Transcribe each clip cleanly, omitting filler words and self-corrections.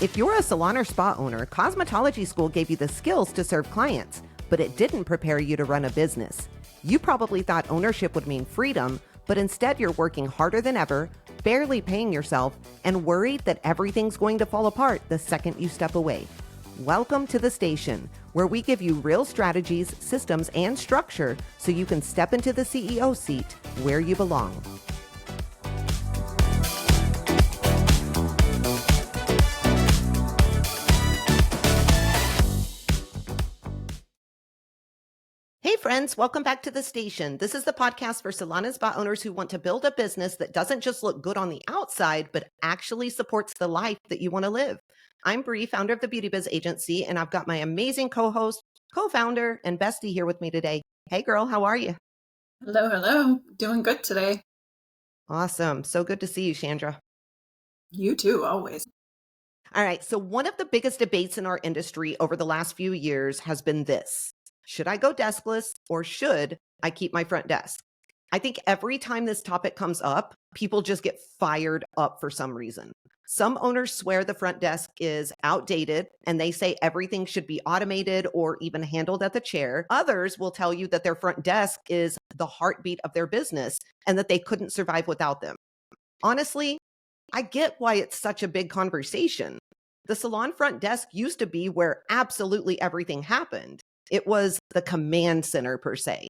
If you're a salon or spa owner, cosmetology school gave you the skills to serve clients, but it didn't prepare you to run a business. You probably thought ownership would mean freedom, but instead you're working harder than ever, barely paying yourself, and worried that everything's going to fall apart the second you step away. Welcome to the station, where we give you real strategies, systems, and structure so you can step into the CEO seat where you belong. Hey friends, welcome back to the station. This is the podcast for salon and spa owners who want to build a business that doesn't just look good on the outside, but actually supports the life that you want to live. I'm Bree, founder of the Beauty Biz Agency, and I've got my amazing co-host, co-founder, and bestie here with me today. Hey girl, how are you? Hello. Doing good today. Awesome. So good to see you, Chandra. You too, always. All right. So one of the biggest debates in our industry over the last few years has been this. Should I go deskless or should I keep my front desk? I think every time this topic comes up, people just get fired up for some reason. Some owners swear the front desk is outdated and they say everything should be automated or even handled at the chair. Others will tell you that their front desk is the heartbeat of their business and that they couldn't survive without them. Honestly, I get why it's such a big conversation. The salon front desk used to be where absolutely everything happened. It was the command center per se.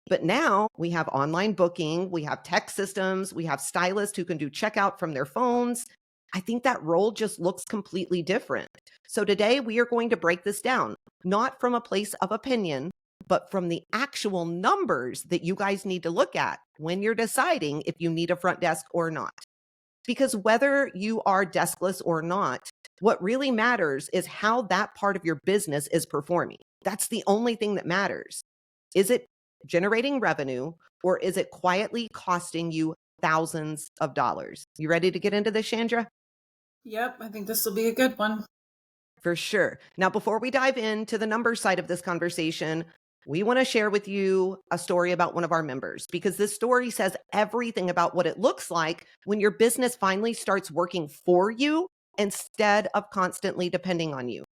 But now we have online booking, we have tech systems, we have stylists who can do checkout from their phones. I think that role just looks completely different. So today we are going to break this down, not from a place of opinion, but from the actual numbers that you guys need to look at when you're deciding if you need a front desk or not. Because whether you are deskless or not, what really matters is how that part of your business is performing. That's the only thing that matters. Is it generating revenue or is it quietly costing you thousands of dollars? You ready to get into this, Chandra? Yep, I think this will be a good one. For sure. Now, before we dive into the numbers side of this conversation, we want to share with you a story about one of our members because this story says everything about what it looks like when your business finally starts working for you instead of constantly depending on you.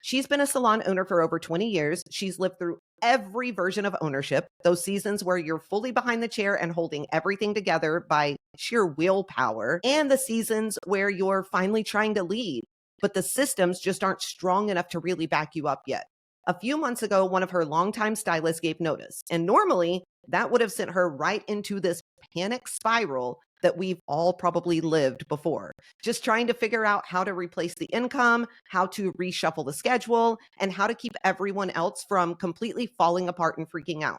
She's been a salon owner for over 20 years. She's lived through every version of ownership, those seasons where you're fully behind the chair and holding everything together by sheer willpower, and the seasons where you're finally trying to lead, but the systems just aren't strong enough to really back you up yet. A few months ago, one of her longtime stylists gave notice, and normally that would have sent her right into this panic spiral that we've all probably lived before, just trying to figure out how to replace the income, how to reshuffle the schedule, and how to keep everyone else from completely falling apart and freaking out.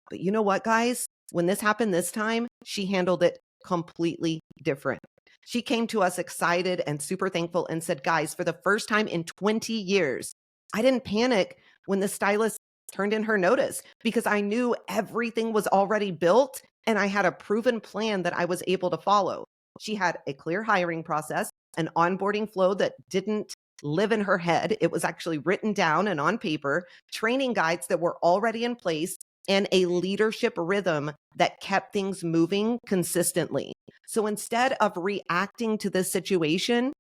But you know what, guys? When this happened this time, she handled it completely different. She came to us excited and super thankful and said, guys, for the first time in 20 years, I didn't panic when the stylist turned in her notice because I knew everything was already built and I had a proven plan that I was able to follow. She had a clear hiring process, an onboarding flow that didn't live in her head. It was actually written down and on paper, training guides that were already in place, and a leadership rhythm that kept things moving consistently. So instead of reacting to this situation,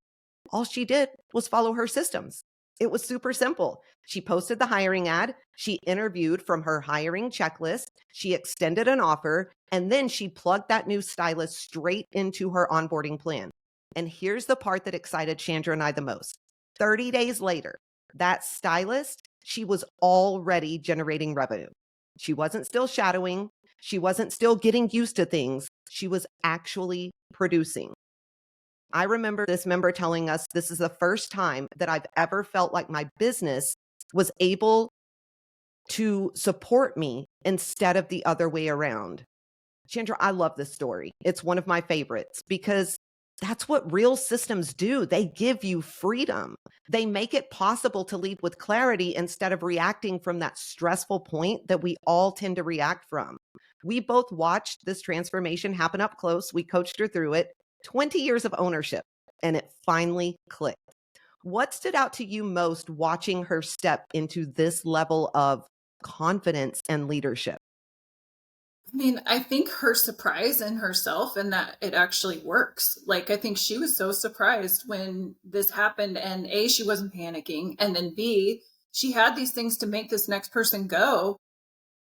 all she did was follow her systems. It was super simple. She posted the hiring ad, she interviewed from her hiring checklist, she extended an offer, and then she plugged that new stylist straight into her onboarding plan. And here's the part that excited Chandra and I the most. 30 days later, that stylist, she was already generating revenue. She wasn't still shadowing. She wasn't still getting used to things. She was actually producing. I remember this member telling us this is the first time that I've ever felt like my business was able to support me instead of the other way around. Chandra, I love this story. It's one of my favorites because that's what real systems do. They give you freedom. They make it possible to lead with clarity instead of reacting from that stressful point that we all tend to react from. We both watched this transformation happen up close. We coached her through it. 20 years of ownership, and it finally clicked. What stood out to you most watching her step into this level of confidence and leadership? I mean, I think her surprise in herself and that it actually works. Like, I think she was so surprised when this happened, and A, she wasn't panicking. And then B, she had these things to make this next person go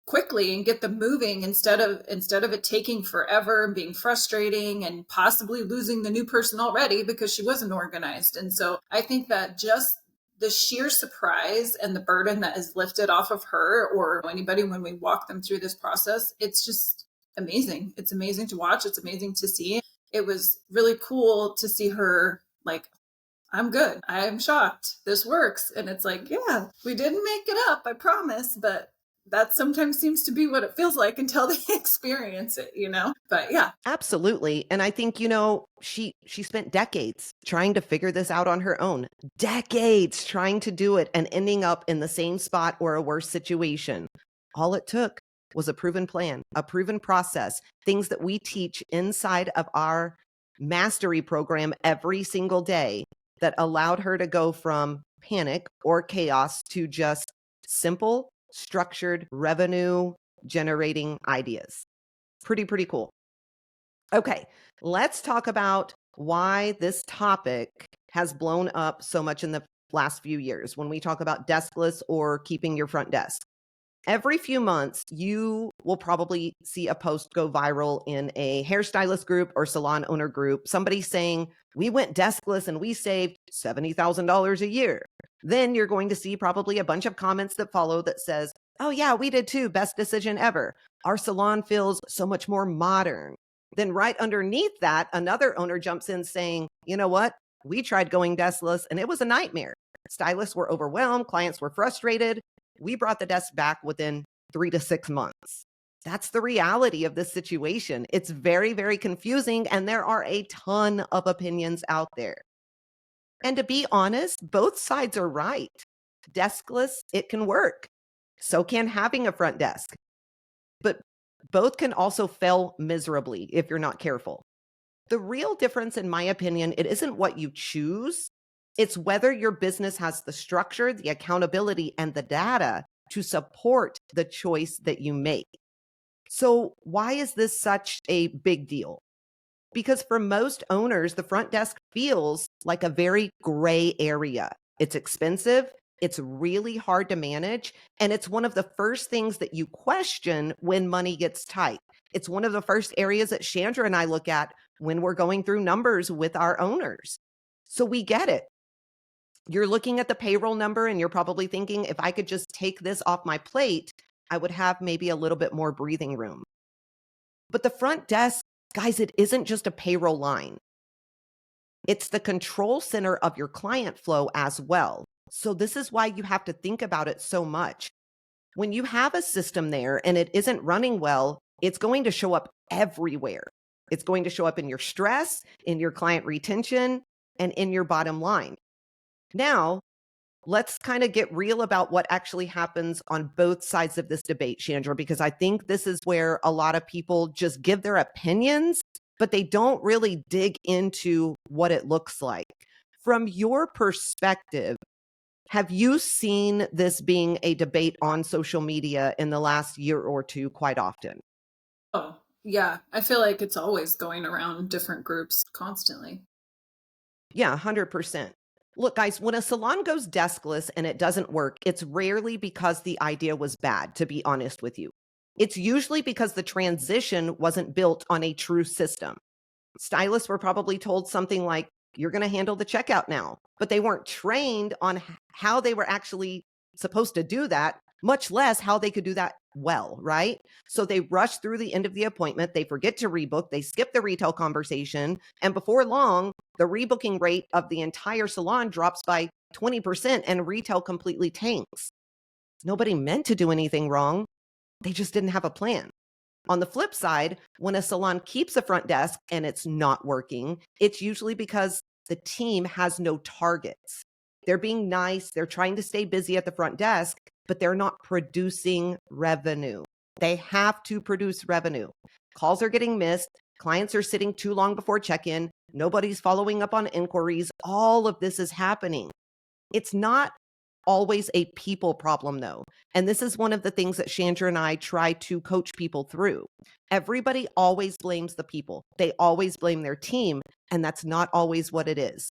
quickly and get them moving instead of it taking forever and being frustrating and possibly losing the new person already because she wasn't organized. And so I think that just the sheer surprise and the burden that is lifted off of her or anybody when we walk them through this process, it's just amazing. It's amazing to watch. It's amazing to see. It was really cool to see her like, I'm good. I'm shocked. This works. And it's like, yeah, we didn't make it up, I promise. But that sometimes seems to be what it feels like until they experience it. But yeah. Absolutely. And I think, she spent decades trying to figure this out on her own. Decades trying to do it and ending up in the same spot or a worse situation. All it took was a proven plan, a proven process, things that we teach inside of our mastery program every single day that allowed her to go from panic or chaos to just simple, structured revenue generating ideas. Pretty cool. Okay, let's talk about why this topic has blown up so much in the last few years when we talk about deskless or keeping your front desk. Every few months, you will probably see a post go viral in a hairstylist group or salon owner group, somebody saying, we went deskless and we saved $70,000 a year. Then you're going to see probably a bunch of comments that follow that says, oh yeah, we did too. Best decision ever. Our salon feels so much more modern. Then right underneath that, another owner jumps in saying, you know what? We tried going deskless and it was a nightmare. Stylists were overwhelmed. Clients were frustrated. We brought the desk back within 3 to 6 months. That's the reality of this situation. It's very, very confusing, and there are a ton of opinions out there. And to be honest, both sides are right. Deskless, it can work. So can having a front desk. But both can also fail miserably if you're not careful. The real difference, in my opinion, it isn't what you choose. It's whether your business has the structure, the accountability, and the data to support the choice that you make. So why is this such a big deal? Because for most owners, the front desk feels like a very gray area. It's expensive, it's really hard to manage, and it's one of the first things that you question when money gets tight. It's one of the first areas that Chandra and I look at when we're going through numbers with our owners. So we get it. You're looking at the payroll number and you're probably thinking, if I could just take this off my plate, I would have maybe a little bit more breathing room. But the front desk, guys, it isn't just a payroll line. It's the control center of your client flow as well. So this is why you have to think about it so much. When you have a system there and it isn't running well, it's going to show up everywhere. It's going to show up in your stress, in your client retention, and in your bottom line. Now, let's kind of get real about what actually happens on both sides of this debate, Chandra, because I think this is where a lot of people just give their opinions, but they don't really dig into what it looks like. From your perspective, have you seen this being a debate on social media in the last year or two quite often? Oh, yeah. I feel like it's always going around different groups constantly. Yeah, 100%. Look, guys, when a salon goes deskless and it doesn't work, it's rarely because the idea was bad, to be honest with you. It's usually because the transition wasn't built on a true system. Stylists were probably told something like, you're going to handle the checkout now, but they weren't trained on how they were actually supposed to do that, much less how they could do that well, right? So they rush through the end of the appointment, they forget to rebook, they skip the retail conversation, and before long, the rebooking rate of the entire salon drops by 20% and retail completely tanks. Nobody meant to do anything wrong. They just didn't have a plan. On the flip side, when a salon keeps a front desk and it's not working, it's usually because the team has no targets. They're being nice, they're trying to stay busy at the front desk, but they're not producing revenue. They have to produce revenue. Calls are getting missed, clients are sitting too long before check-in, nobody's following up on inquiries. All of this is happening. It's not always a people problem, though. And this is one of the things that Chandra and I try to coach people through. Everybody always blames the people, they always blame their team, and that's not always what it is.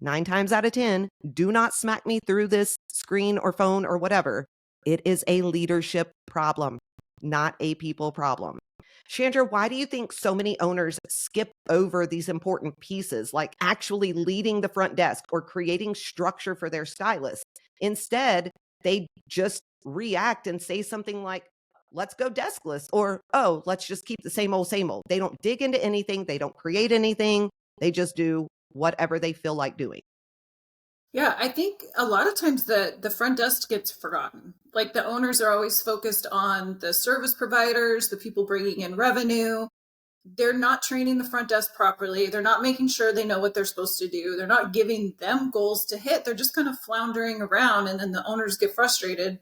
9 times out of 10, do not smack me through this screen or phone or whatever. It is a leadership problem, not a people problem. Chandra, why do you think so many owners skip over these important pieces, like actually leading the front desk or creating structure for their stylist? Instead, they just react and say something like, let's go deskless, or, oh, let's just keep the same old, same old. They don't dig into anything, they don't create anything, they just do whatever they feel like doing. Yeah, I think a lot of times the front desk gets forgotten. Like the owners are always focused on the service providers, the people bringing in revenue. They're not training the front desk properly. They're not making sure they know what they're supposed to do. They're not giving them goals to hit. They're just kind of floundering around, and then the owners get frustrated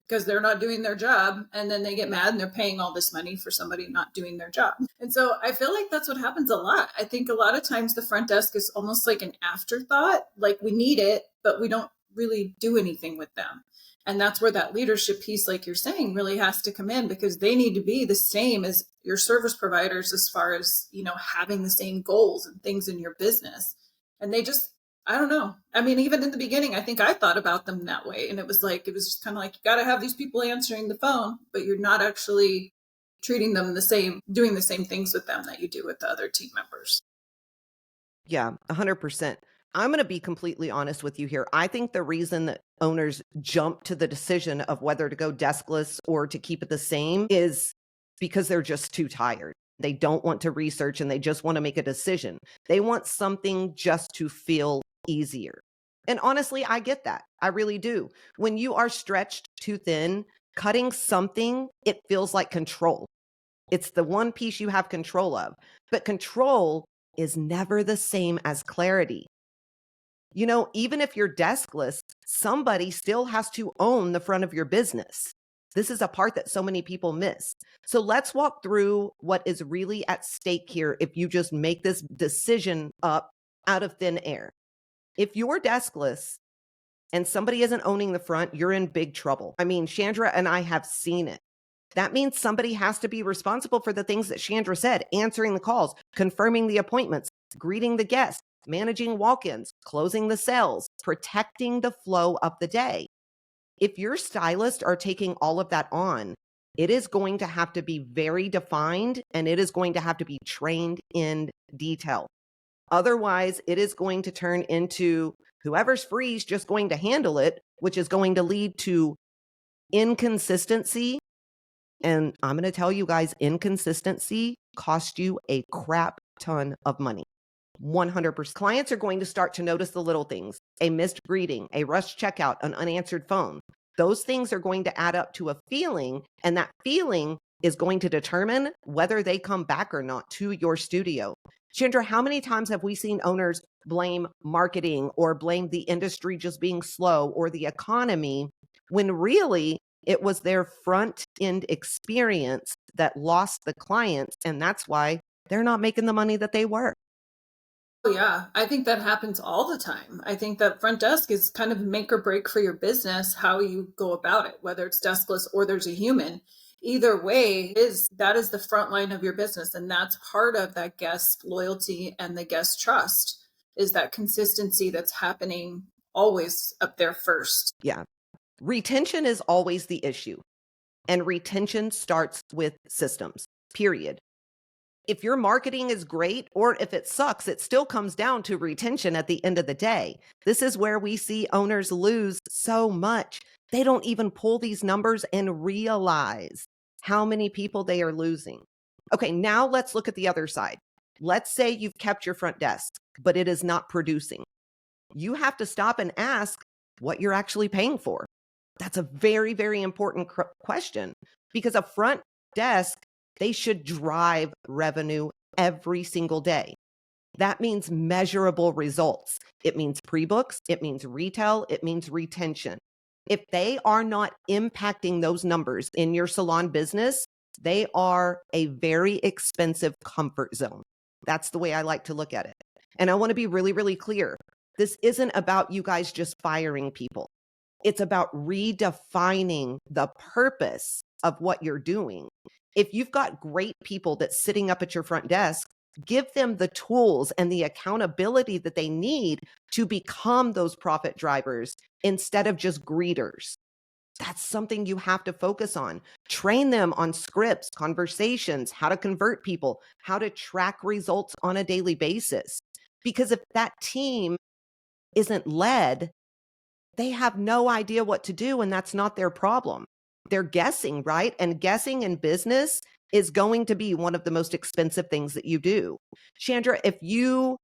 because they're not doing their job, and then they get mad and they're paying all this money for somebody not doing their job. And so I feel like that's what happens a lot. I think a lot of times the front desk is almost like an afterthought, like we need it, but we don't really do anything with them. And that's where that leadership piece, like you're saying, really has to come in, because they need to be the same as your service providers as far as, having the same goals and things in your business. And they just, I don't know. I mean, even in the beginning, I think I thought about them that way. And it was just kind of like, you got to have these people answering the phone, but you're not actually treating them the same, doing the same things with them that you do with the other team members. Yeah, 100%. I'm going to be completely honest with you here. I think the reason that owners jump to the decision of whether to go deskless or to keep it the same is because they're just too tired. They don't want to research and they just want to make a decision. They want something just to feel easier. And honestly, I get that. I really do. When you are stretched too thin, cutting something, it feels like control. It's the one piece you have control of. But control is never the same as clarity. Even if you're deskless, somebody still has to own the front of your business. This is a part that so many people miss. So let's walk through what is really at stake here if you just make this decision up out of thin air. If you're deskless and somebody isn't owning the front, you're in big trouble. I mean, Chandra and I have seen it. That means somebody has to be responsible for the things that Chandra said: answering the calls, confirming the appointments, greeting the guests, managing walk-ins, closing the sales, protecting the flow of the day. If your stylists are taking all of that on, it is going to have to be very defined and it is going to have to be trained in detail. Otherwise, it is going to turn into whoever's free is just going to handle it, which is going to lead to inconsistency. And I'm going to tell you guys, inconsistency costs you a crap ton of money. 100%. Clients are going to start to notice the little things: a missed greeting, a rushed checkout, an unanswered phone. Those things are going to add up to a feeling, and that feeling is going to determine whether they come back or not to your studio. Chandra, how many times have we seen owners blame marketing or blame the industry just being slow or the economy, when really it was their front end experience that lost the clients, and that's why they're not making the money that they were? Oh, yeah. I think that happens all the time. I think that front desk is kind of make or break for your business, how you go about it, whether it's deskless or there's a human. Either way, that is the front line of your business. And that's part of that guest loyalty and the guest trust, is that consistency that's happening always up there first. Yeah. Retention is always the issue. And retention starts with systems, period. If your marketing is great or if it sucks, it still comes down to retention at the end of the day. This is where we see owners lose so much. They don't even pull these numbers and realize how many people they are losing. Okay, now let's look at the other side. Let's say you've kept your front desk, but it is not producing. You have to stop and ask what you're actually paying for. That's a very, very important question, because a front desk, they should drive revenue every single day. That means measurable results. It means pre-books, it means retail, it means retention. If they are not impacting those numbers in your salon business, they are a very expensive comfort zone. That's the way I like to look at it. And I want to be really, really clear. This isn't about you guys just firing people. It's about redefining the purpose of what you're doing. If you've got great people that's sitting up at your front desk, give them the tools and the accountability that they need to become those profit drivers instead of just greeters. That's something you have to focus on. Train them on scripts, conversations, how to convert people, how to track results on a daily basis. Because if that team isn't led, they have no idea what to do, and that's not their problem. They're guessing, right? And guessing in business is going to be one of the most expensive things that you do. Chandra, if you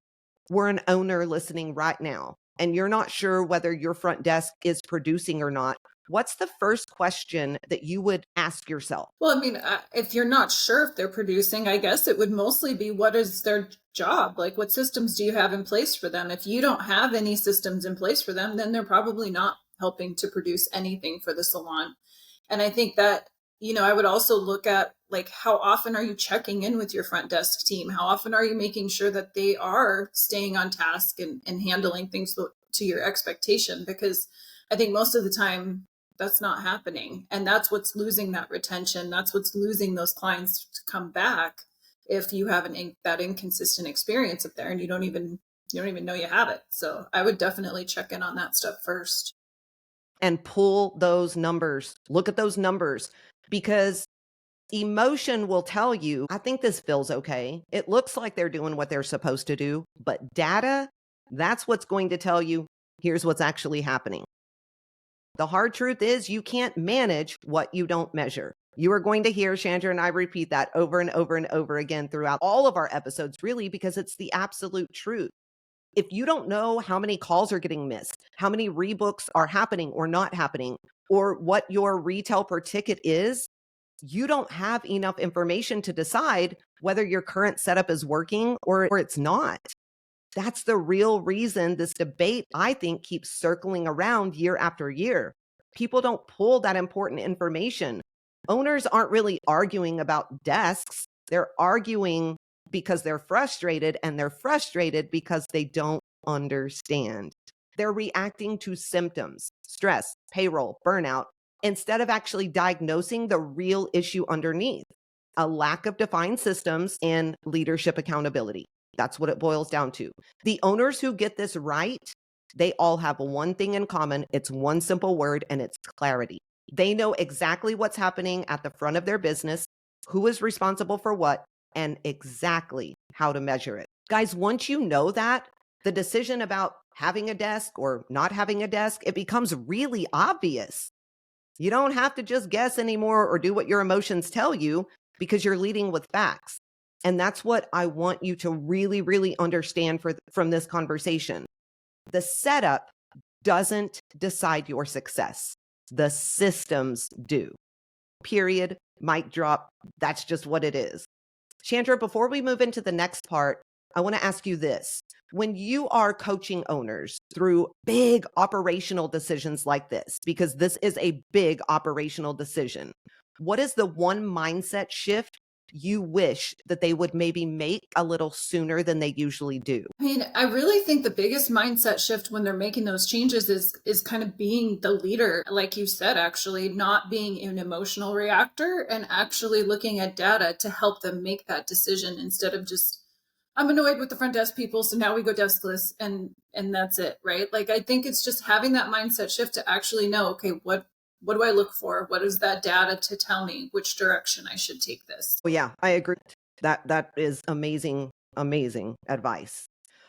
were an owner listening right now and you're not sure whether your front desk is producing or not, what's the first question that you would ask yourself? Well, I mean, if you're not sure if they're producing, I guess it would mostly be what is their job? Like, what systems do you have in place for them? If you don't have any systems in place for them, then they're probably not helping to produce anything for the salon. And I think that, I would also look at like how often are you checking in with your front desk team? How often are you making sure that they are staying on task and handling things to your expectation? Because I think most of the time that's not happening. And that's what's losing that retention. That's what's losing those clients to come back if you have that inconsistent experience up there and you don't even know you have it. So I would definitely check in on that stuff first. And pull those numbers. Look at those numbers because emotion will tell you, I think this feels okay. It looks like they're doing what they're supposed to do, but data, that's what's going to tell you, here's what's actually happening. The hard truth is you can't manage what you don't measure. You are going to hear Chandra and I repeat that over and over and over again throughout all of our episodes, really, because it's the absolute truth. If you don't know how many calls are getting missed, how many rebooks are happening or not happening, or what your retail per ticket is, you don't have enough information to decide whether your current setup is working or it's not. That's the real reason this debate, I think, keeps circling around year after year. People don't pull that important information. Owners aren't really arguing about desks. They're arguing because they're frustrated, and they're frustrated because they don't understand. They're reacting to symptoms, stress, payroll, burnout, instead of actually diagnosing the real issue underneath, a lack of defined systems and leadership accountability. That's what it boils down to. The owners who get this right, they all have one thing in common. It's one simple word, and it's clarity. They know exactly what's happening at the front of their business, who is responsible for what, and exactly how to measure it. Guys, once you know that, the decision about having a desk or not having a desk, it becomes really obvious. You don't have to just guess anymore or do what your emotions tell you because you're leading with facts. And that's what I want you to really, really understand from this conversation. The setup doesn't decide your success. The systems do. Period. Mic drop. That's just what it is. Chandra, before we move into the next part, I want to ask you this. When you are coaching owners through big operational decisions like this, because this is a big operational decision, what is the one mindset shift you wish that they would maybe make a little sooner than they usually do? I mean, I really think the biggest mindset shift when they're making those changes is kind of being the leader, like you said, actually not being an emotional reactor and actually looking at data to help them make that decision instead of just I'm annoyed with the front desk people, so now we go deskless and that's it, right? Like I think it's just having that mindset shift to actually know, okay, what do I look for? What is that data to tell me which direction I should take this? Oh yeah, I agree. That is amazing, amazing advice.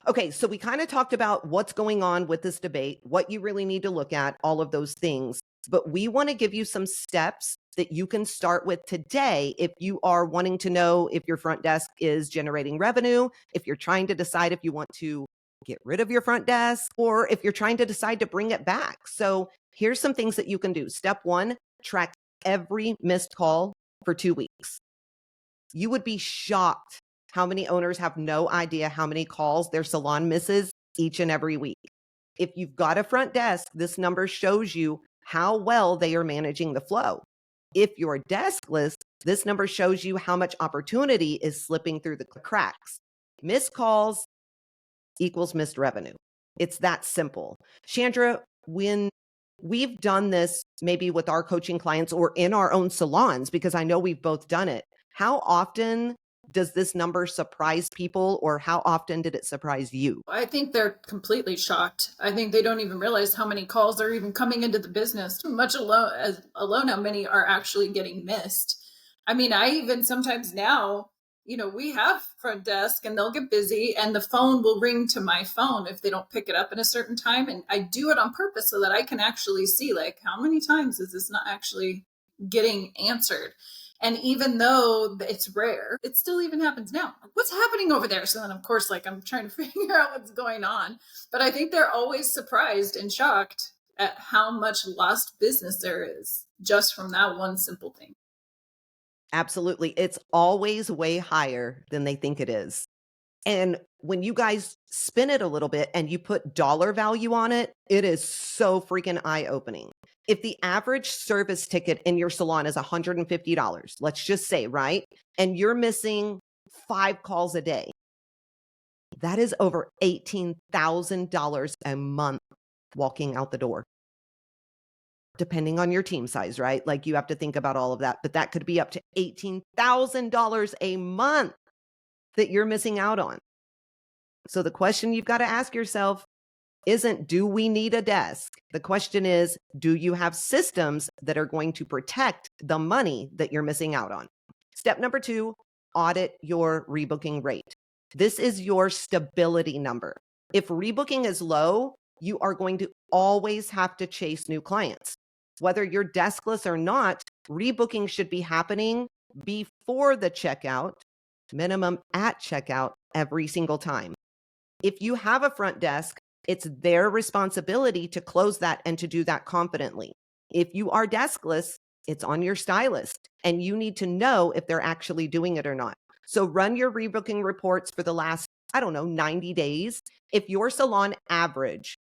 Okay, so we kind of talked about what's going on with this debate, what you really need to look at, all of those things. But we want to give you some steps that you can start with today if you are wanting to know if your front desk is generating revenue, if you're trying to decide if you want to get rid of your front desk, or if you're trying to decide to bring it back. So here's some things that you can do. Step one, track every missed call for 2 weeks. You would be shocked how many owners have no idea how many calls their salon misses each and every week. If you've got a front desk, this number shows you how well they are managing the flow. If you're deskless, this number shows you how much opportunity is slipping through the cracks. Missed calls equals missed revenue. It's that simple. Chandra, when we've done this maybe with our coaching clients or in our own salons, because I know we've both done it. How often does this number surprise people, or how often did it surprise you? I think they're completely shocked. I think they don't even realize how many calls are even coming into the business, much alone how many are actually getting missed. I mean, I even sometimes now, we have front desk and they'll get busy and the phone will ring to my phone if they don't pick it up in a certain time. And I do it on purpose so that I can actually see, like, how many times is this not actually getting answered? And even though it's rare, it still even happens now. Like, what's happening over there? So then, of course, like, I'm trying to figure out what's going on. But I think they're always surprised and shocked at how much lost business there is just from that one simple thing. Absolutely. It's always way higher than they think it is. And when you guys spin it a little bit and you put dollar value on it, it is so freaking eye-opening. If the average service ticket in your salon is $150, let's just say, right? And you're missing 5 calls a day, that is over $18,000 a month walking out the door, depending on your team size, right? Like, you have to think about all of that, but that could be up to $18,000 a month that you're missing out on. So the question you've got to ask yourself isn't, do we need a desk? The question is, do you have systems that are going to protect the money that you're missing out on? Step number 2, audit your rebooking rate. This is your stability number. If rebooking is low, you are going to always have to chase new clients. Whether you're deskless or not, rebooking should be happening before the checkout, minimum at checkout, every single time. If you have a front desk, it's their responsibility to close that and to do that confidently. If you are deskless, it's on your stylist, and you need to know if they're actually doing it or not. So run your rebooking reports for the last, 90 days. If your salon average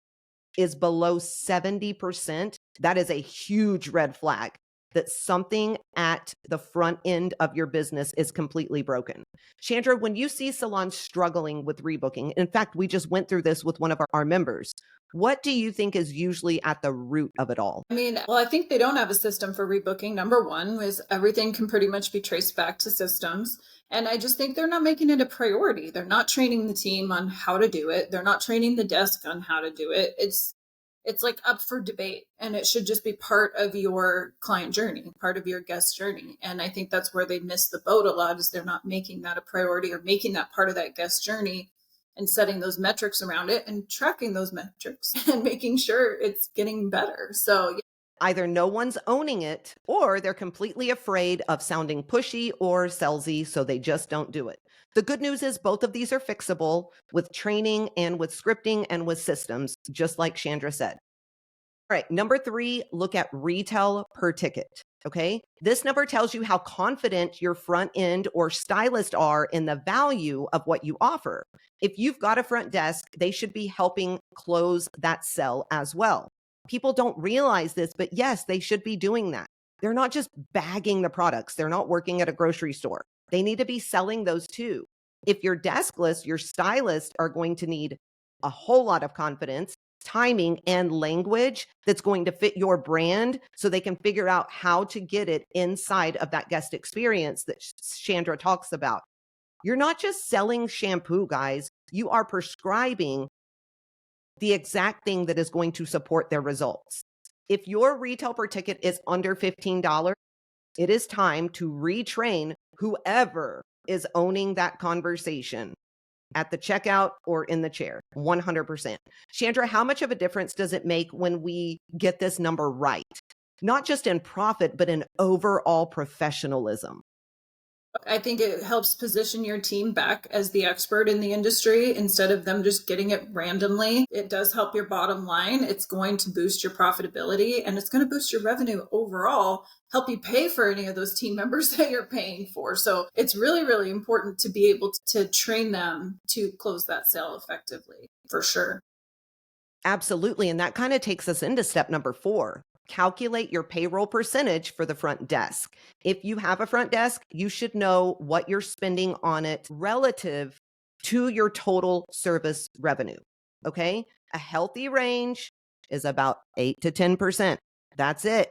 is below 70%, that is a huge red flag that something at the front end of your business is completely broken. Chandra, when you see salons struggling with rebooking, in fact, we just went through this with one of our members, what do you think is usually at the root of it all? I mean, well, I think they don't have a system for rebooking. Number one is everything can pretty much be traced back to systems. And I just think they're not making it a priority. They're not training the team on how to do it. They're not training the desk on how to do it. It's like up for debate, and it should just be part of your client journey, part of your guest journey. And I think that's where they miss the boat a lot, is they're not making that a priority or making that part of that guest journey and setting those metrics around it and tracking those metrics and making sure it's getting better. So yeah. Either no one's owning it, or they're completely afraid of sounding pushy or salesy, so they just don't do it. The good news is both of these are fixable with training and with scripting and with systems, just like Chandra said. All right, number 3, look at retail per ticket. Okay, this number tells you how confident your front end or stylist are in the value of what you offer. If you've got a front desk, they should be helping close that sell as well. People don't realize this, but yes, they should be doing that. They're not just bagging the products. They're not working at a grocery store. They need to be selling those too. If you're deskless, your stylists are going to need a whole lot of confidence, timing, and language that's going to fit your brand so they can figure out how to get it inside of that guest experience that Chandra talks about. You're not just selling shampoo, guys. You are prescribing the exact thing that is going to support their results. If your retail per ticket is under $15, it is time to retrain whoever is owning that conversation at the checkout or in the chair, 100%. Chandra, how much of a difference does it make when we get this number right? Not just in profit, but in overall professionalism. I think it helps position your team back as the expert in the industry instead of them just getting it randomly. It does help your bottom line. It's going to boost your profitability, and it's going to boost your revenue overall, help you pay for any of those team members that you're paying for. So it's really, really important to be able to train them to close that sale effectively, for sure. Absolutely. And that kind of takes us into step number 4. Calculate your payroll percentage for the front desk. If you have a front desk, you should know what you're spending on it relative to your total service revenue. Okay? A healthy range is about 8 to 10%. That's it.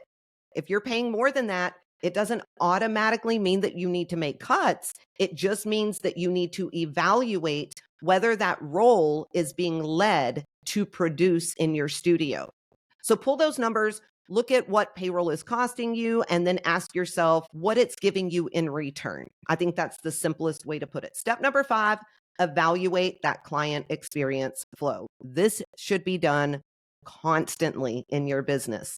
If you're paying more than that, it doesn't automatically mean that you need to make cuts. It just means that you need to evaluate whether that role is being led to produce in your studio. So pull those numbers, look at what payroll is costing you, and then ask yourself what it's giving you in return. I think that's the simplest way to put it. Step number 5, evaluate that client experience flow. This should be done constantly in your business.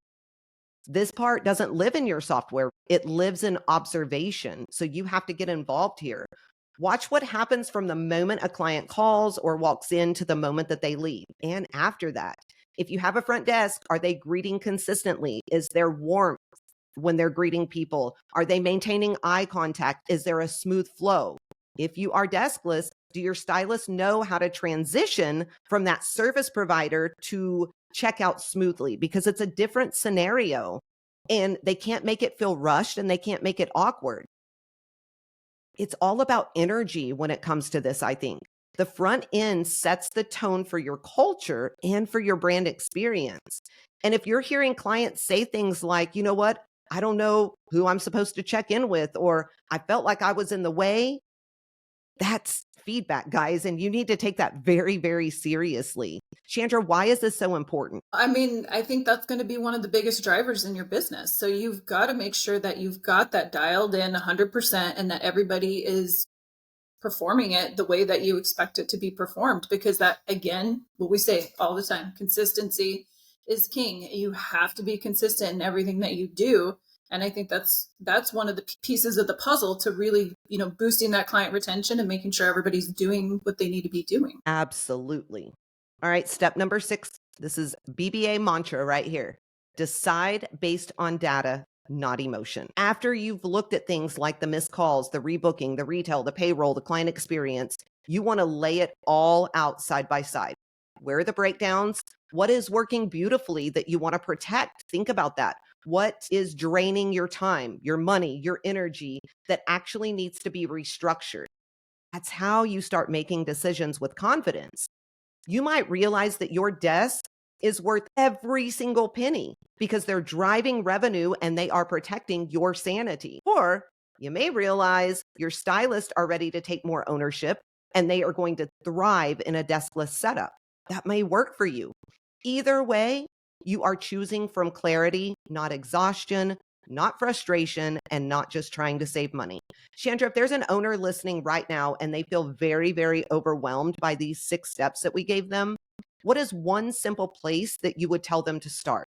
This part doesn't live in your software. It lives in observation. So you have to get involved here. Watch what happens from the moment a client calls or walks in to the moment that they leave. And after that, if you have a front desk, are they greeting consistently? Is there warmth when they're greeting people? Are they maintaining eye contact? Is there a smooth flow? If you are deskless, do your stylists know how to transition from that service provider to check out smoothly? Because it's a different scenario and they can't make it feel rushed and they can't make it awkward. It's all about energy when it comes to this, I think. The front end sets the tone for your culture and for your brand experience. And if you're hearing clients say things like, you know what, I don't know who I'm supposed to check in with, or I felt like I was in the way, that's feedback, guys. And you need to take that very, very seriously. Chandra, why is this so important? I mean, I think that's going to be one of the biggest drivers in your business. So you've got to make sure that you've got that dialed in 100% and that everybody is performing it the way that you expect it to be performed. Because that, again, what we say all the time, consistency is king. You have to be consistent in everything that you do. And I think that's one of the pieces of the puzzle to really, boosting that client retention and making sure everybody's doing what they need to be doing. Absolutely. All right, step number 6. This is BBA mantra right here. Decide based on data, not emotion. After you've looked at things like the missed calls, the rebooking, the retail, the payroll, the client experience, you want to lay it all out side by side. Where are the breakdowns? What is working beautifully that you want to protect? Think about that. What is draining your time, your money, your energy that actually needs to be restructured? That's how you start making decisions with confidence. You might realize that your desk is worth every single penny because they're driving revenue and they are protecting your sanity. Or you may realize your stylists are ready to take more ownership and they are going to thrive in a deskless setup. That may work for you. Either way, you are choosing from clarity, not exhaustion, not frustration, and not just trying to save money. Chandra, if there's an owner listening right now and they feel very, very overwhelmed by these 6 steps that we gave them, what is one simple place that you would tell them to start?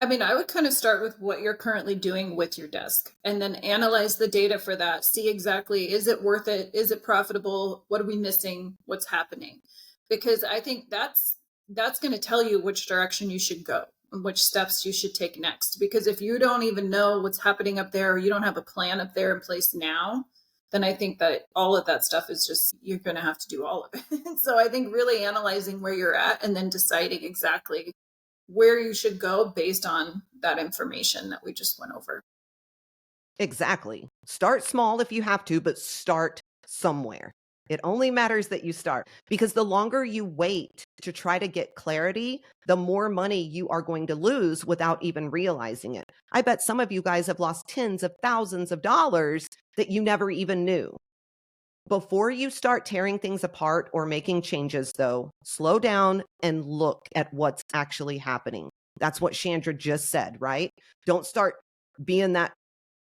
I mean, I would kind of start with what you're currently doing with your desk and then analyze the data for that. See exactly, is it worth it? Is it profitable? What are we missing? What's happening? Because I think that's going to tell you which direction you should go and which steps you should take next. Because if you don't even know what's happening up there, or you don't have a plan up there in place now, then I think that all of that stuff is just, you're going to have to do all of it. So I think really analyzing where you're at and then deciding exactly where you should go based on that information that we just went over. Exactly. Start small if you have to, but start somewhere. It only matters that you start because the longer you wait to try to get clarity, the more money you are going to lose without even realizing it. I bet some of you guys have lost tens of thousands of dollars that you never even knew. Before you start tearing things apart or making changes, though, slow down and look at what's actually happening. That's what Chandra just said, right? Don't start being that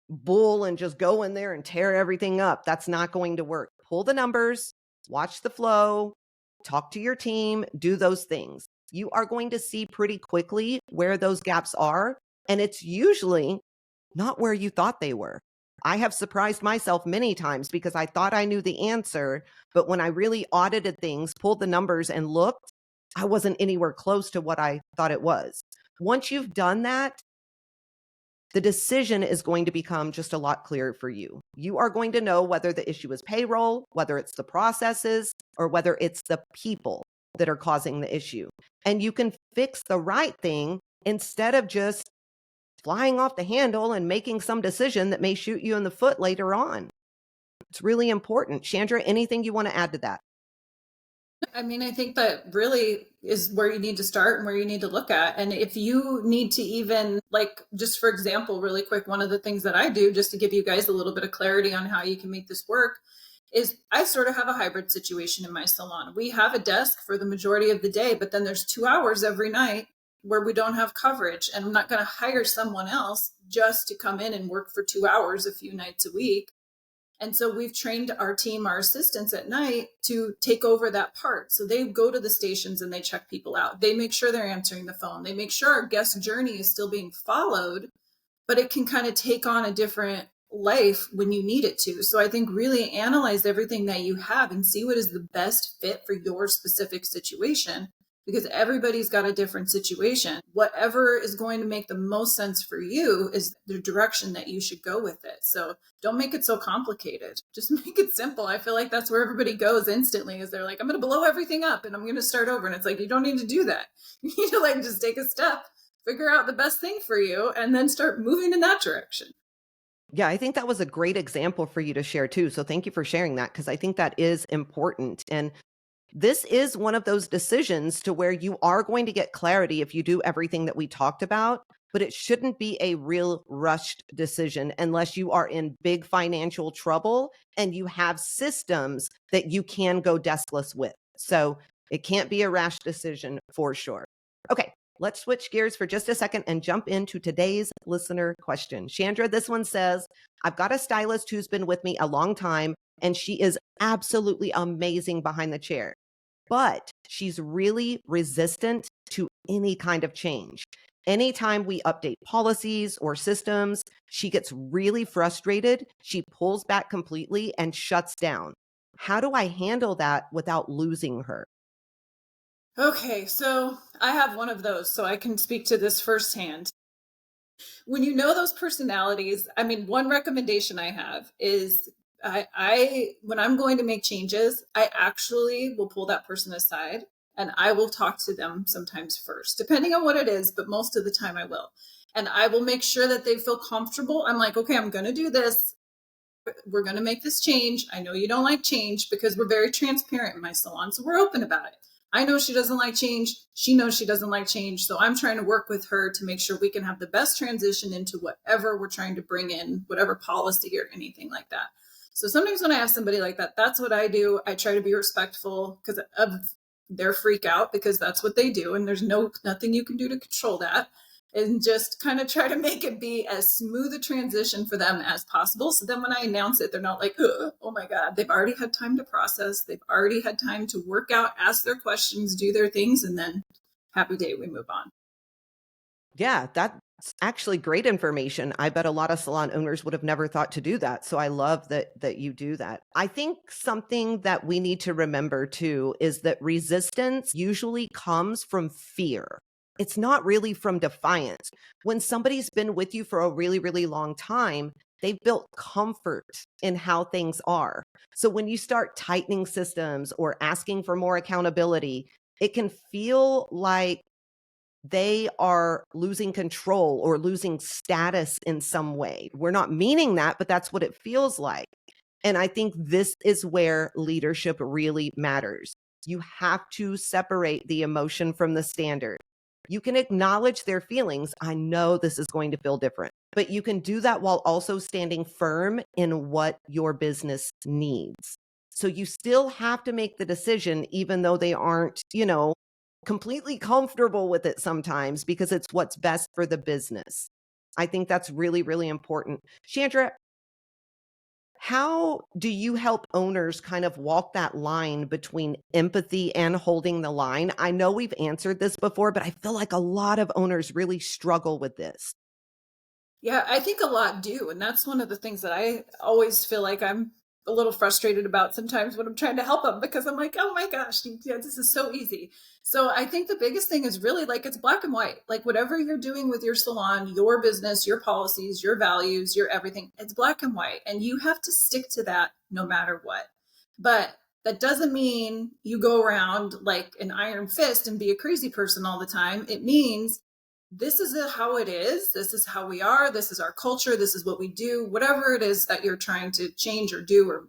bull and just go in there and tear everything up. That's not going to work. Pull the numbers, watch the flow, talk to your team, do those things. You are going to see pretty quickly where those gaps are, and it's usually not where you thought they were. I have surprised myself many times because I thought I knew the answer, but when I really audited things, pulled the numbers and looked, I wasn't anywhere close to what I thought it was. Once you've done that, the decision is going to become just a lot clearer for you. You are going to know whether the issue is payroll, whether it's the processes, or whether it's the people that are causing the issue. And you can fix the right thing instead of just flying off the handle and making some decision that may shoot you in the foot later on. It's really important. Chandra, anything you want to add to that? I mean, I think that really is where you need to start and where you need to look at. And if you need to even, like, just for example, really quick, one of the things that I do just to give you guys a little bit of clarity on how you can make this work is I sort of have a hybrid situation in my salon. We have a desk for the majority of the day, but then there's 2 hours every night where we don't have coverage. And I'm not going to hire someone else just to come in and work for 2 hours a few nights a week. And so we've trained our team, our assistants at night to take over that part. So they go to the stations and they check people out. They make sure they're answering the phone. They make sure our guest journey is still being followed, but it can kind of take on a different life when you need it to. So I think really analyze everything that you have and see what is the best fit for your specific situation, because everybody's got a different situation. Whatever is going to make the most sense for you is the direction that you should go with it. So don't make it so complicated. Just make it simple. I feel like that's where everybody goes instantly, is they're like, I'm going to blow everything up and I'm going to start over. And it's like, you don't need to do that. You need to like just take a step, figure out the best thing for you, and then start moving in that direction. Yeah, I think that was a great example for you to share too. So thank you for sharing that because I think that is important. And this is one of those decisions to where you are going to get clarity if you do everything that we talked about, but it shouldn't be a real rushed decision unless you are in big financial trouble and you have systems that you can go deskless with. So it can't be a rash decision for sure. Okay, let's switch gears for just a second and jump into today's listener question. Chandra, this one says, I've got a stylist who's been with me a long time and she is absolutely amazing behind the chair, but she's really resistant to any kind of change. Anytime we update policies or systems, she gets really frustrated. She pulls back completely and shuts down. How do I handle that without losing her? Okay, so I have one of those, so I can speak to this firsthand. When you know those personalities, I mean, one recommendation I have is I when I'm going to make changes, I actually will pull that person aside and I will talk to them sometimes first, depending on what it is, but most of the time I will. And I will make sure that they feel comfortable. I'm like, okay, I'm going to do this. We're going to make this change. I know you don't like change because we're very transparent in my salon. So we're open about it. I know she doesn't like change. She knows she doesn't like change. So I'm trying to work with her to make sure we can have the best transition into whatever we're trying to bring in, whatever policy or anything like that. So sometimes when I have somebody like that, that's what I do. I try to be respectful because of their freak out, because that's what they do. And there's nothing you can do to control that, and just kind of try to make it be as smooth a transition for them as possible. So then when I announce it, they're not like, oh my God, they've already had time to process. They've already had time to work out, ask their questions, do their things, and then happy day, we move on. Yeah, that's actually great information. I bet a lot of salon owners would have never thought to do that. So I love that you do that. I think something that we need to remember too is that resistance usually comes from fear. It's not really from defiance. When somebody's been with you for a really, really long time, they've built comfort in how things are. So when you start tightening systems or asking for more accountability, it can feel like they are losing control or losing status in some way. We're not meaning that, but that's what it feels like. And I think this is where leadership really matters. You have to separate the emotion from the standard. You can acknowledge their feelings. I know this is going to feel different, but you can do that while also standing firm in what your business needs. So you still have to make the decision, even though they aren't, completely comfortable with it sometimes because it's what's best for the business. I think that's really, really important. Chandra, how do you help owners kind of walk that line between empathy and holding the line? I know we've answered this before, but I feel like a lot of owners really struggle with this. Yeah, I think a lot do. And that's one of the things that I always feel like I'm a little frustrated about sometimes when I'm trying to help them, because I'm like, oh my gosh, yeah, this is so easy. So I think the biggest thing is really like it's black and white. Like whatever you're doing with your salon, your business, your policies, your values, your everything, it's black and white. And you have to stick to that no matter what. But that doesn't mean you go around like an iron fist and be a crazy person all the time. It means this is how it is. This is how we are. This is our culture. This is what we do. Whatever it is that you're trying to change or do or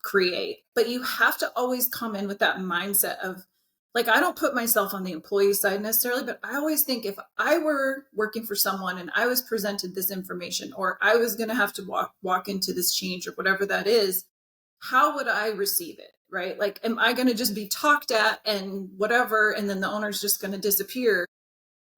create. But you have to always come in with that mindset of, like, I don't put myself on the employee side necessarily, but I always think if I were working for someone and I was presented this information, or I was going to have to walk into this change or whatever that is, how would I receive it? Right? Like, am I going to just be talked at and whatever, and then the owner's just going to disappear?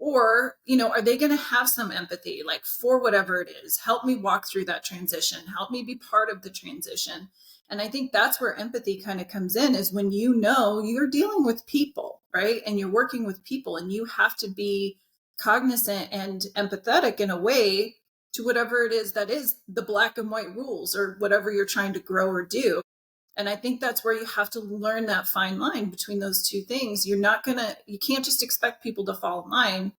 Or, are they going to have some empathy, like, for whatever it is? Help me walk through that transition. Help me be part of the transition. And I think that's where empathy kind of comes in, is when you're dealing with people, right? And you're working with people, and you have to be cognizant and empathetic in a way to whatever it is that is the black and white rules, or whatever you're trying to grow or do. And I think that's where you have to learn that fine line between those two things. You can't just expect people to fall in line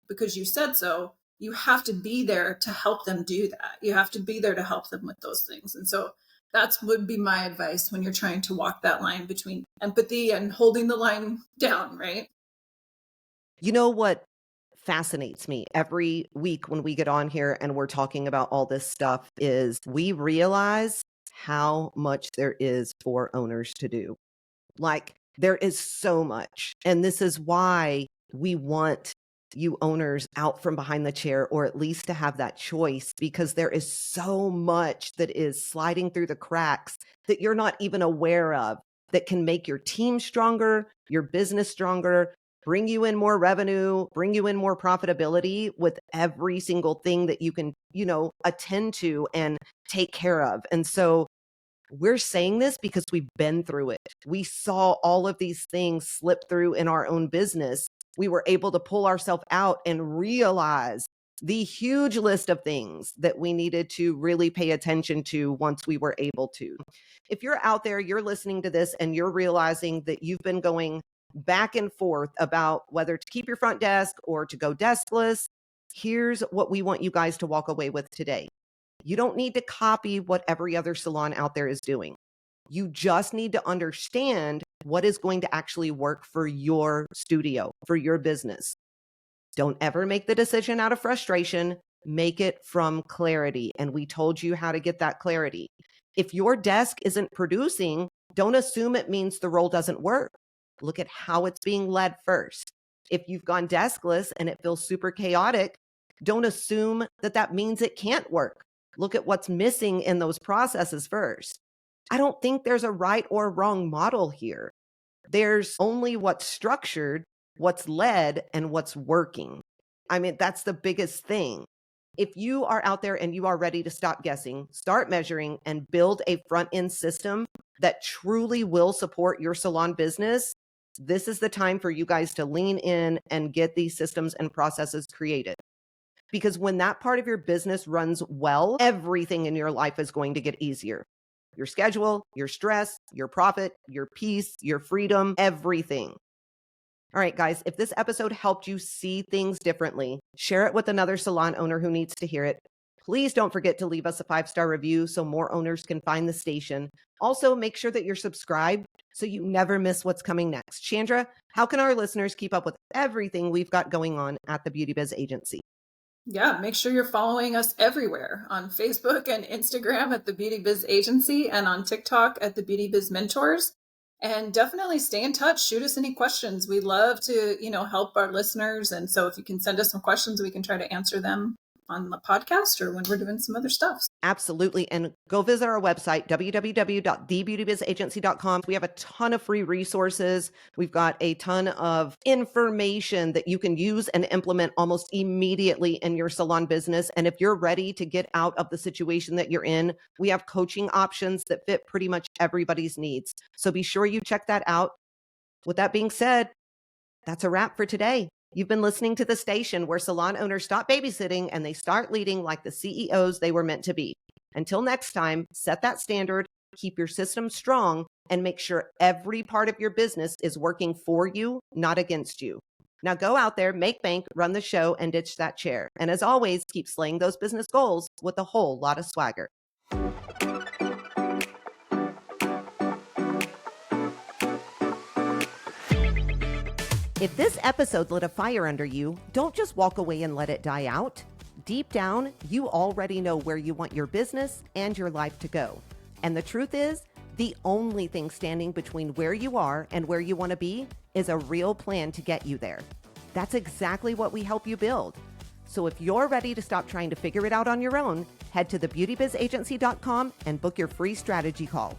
because you said so. You have to be there to help them do that. You have to be there to help them with those things. And so that's would be my advice when you're trying to walk that line between empathy and holding the line down, right? You know what fascinates me every week when we get on here and we're talking about all this stuff is we realize how much there is for owners to do. Like, there is so much. And this is why we want you owners out from behind the chair, or at least to have that choice, because there is so much that is sliding through the cracks that you're not even aware of, that can make your team stronger, your business stronger, bring you in more revenue, bring you in more profitability with every single thing that you can, attend to and take care of. And so we're saying this because we've been through it. We saw all of these things slip through in our own business. We were able to pull ourselves out and realize the huge list of things that we needed to really pay attention to once we were able to. If you're out there, you're listening to this and you're realizing that you've been going back and forth about whether to keep your front desk or to go deskless, here's what we want you guys to walk away with today. You don't need to copy what every other salon out there is doing. You just need to understand what is going to actually work for your studio, for your business. Don't ever make the decision out of frustration. Make it from clarity. And we told you how to get that clarity. If your desk isn't producing, don't assume it means the role doesn't work. Look at how it's being led first. If you've gone deskless and it feels super chaotic, don't assume that that means it can't work. Look at what's missing in those processes first. I don't think there's a right or wrong model here. There's only what's structured, what's led, and what's working. I mean, that's the biggest thing. If you are out there and you are ready to stop guessing, start measuring, and build a front end system that truly will support your salon business, this is the time for you guys to lean in and get these systems and processes created. Because when that part of your business runs well, everything in your life is going to get easier. Your schedule, your stress, your profit, your peace, your freedom, everything. All right, guys, if this episode helped you see things differently, share it with another salon owner who needs to hear it. Please don't forget to leave us a 5-star review so more owners can find the station. Also, make sure that you're subscribed so you never miss what's coming next. Chandra, how can our listeners keep up with everything we've got going on at the Beauty Biz Agency? Yeah, make sure you're following us everywhere on Facebook and Instagram at the Beauty Biz Agency, and on TikTok at the Beauty Biz Mentors. And definitely stay in touch. Shoot us any questions. We love to, help our listeners. And so if you can send us some questions, we can try to answer them on the podcast or when we're doing some other stuff. Absolutely. And go visit our website, www.thebeautybizagency.com. We have a ton of free resources. We've got a ton of information that you can use and implement almost immediately in your salon business. And if you're ready to get out of the situation that you're in, we have coaching options that fit pretty much everybody's needs. So be sure you check that out. With that being said, that's a wrap for today. You've been listening to the station where salon owners stop babysitting and they start leading like the CEOs they were meant to be. Until next time, set that standard, keep your system strong, and make sure every part of your business is working for you, not against you. Now go out there, make bank, run the show, and ditch that chair. And as always, keep slaying those business goals with a whole lot of swagger. If this episode lit a fire under you, don't just walk away and let it die out. Deep down, you already know where you want your business and your life to go. And the truth is, The only thing standing between where you are and where you want to be is a real plan to get you there. That's exactly what we help you build. So if you're ready to stop trying to figure it out on your own, head to thebeautybizagency.com and book your free strategy call.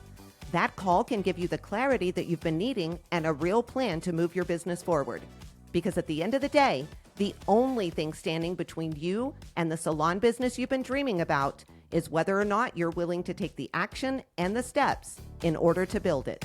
That call can give you the clarity that you've been needing and a real plan to move your business forward. Because at the end of the day, the only thing standing between you and the salon business you've been dreaming about is whether or not you're willing to take the action and the steps in order to build it.